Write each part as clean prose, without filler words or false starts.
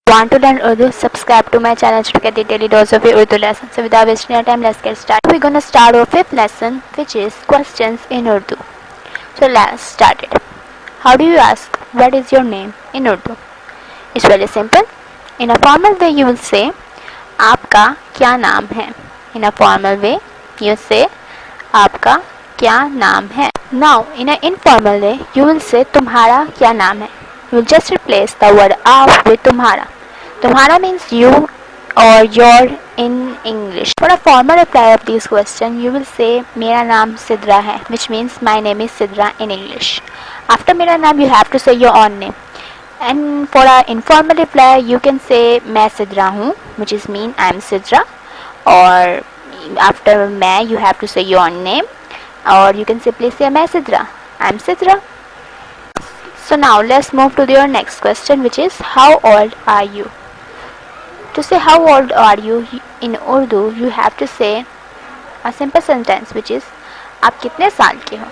Want to learn Urdu? Subscribe to my channel to get the daily dose of your Urdu lesson. So without wasting your time, let's get started. We're gonna start our fifth lesson, which is questions in Urdu. So let's start it. How do you ask what is your name in Urdu? It's very simple. In a formal way, you will say आपका क्या नाम है. In a formal way, you say आपका क्या नाम है. Now, in an informal way, you will say तुम्हारा क्या नाम है. You will just replace the word आप with तुम्हारा. Tumhara means you or your in English. For a formal reply of this question, you will say Mera naam Sidra hai, which means my name is Sidra in English. After Mera naam, you have to say your own name. And for an informal reply, you can say Main Sidra hu, which is mean I am Sidra. Or after Main, you have to say your own name. Or you can simply say Main Sidra, I am Sidra. So now let's move to your next question, which is how old are you? To say how old are you in Urdu, you have to say a simple sentence, which is आप कितने साल के हो.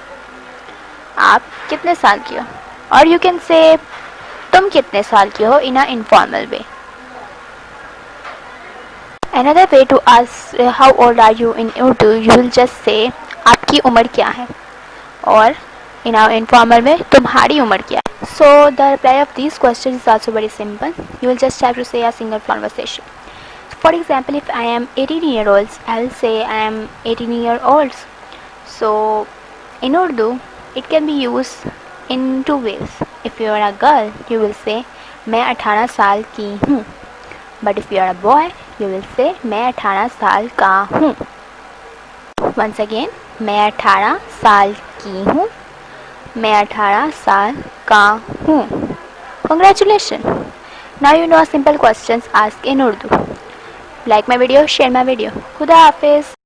आप कितने साल के हो. Or you can say तुम कितने साल के हो in an informal way. Another way to ask how old are you in Urdu, you will just say आपकी उम्र क्या है. Or in our informal way, तुम्हारी उम्र क्या है. So the reply of these questions is also very simple. You will just have to say a single conversation. For example, if I am 18 years old, I will say I am 18 years old. So in Urdu, it can be used in two ways. If you are a girl, you will say मैं 18 साल की हूँ. But if you are a boy, you will say मैं 18 साल का हूँ. Once again, मैं 18 साल की हूँ. मैं 18 साल का हूँ. Congratulations! Now you know simple questions asked in Urdu. Like my video, share my video. Khuda Hafiz.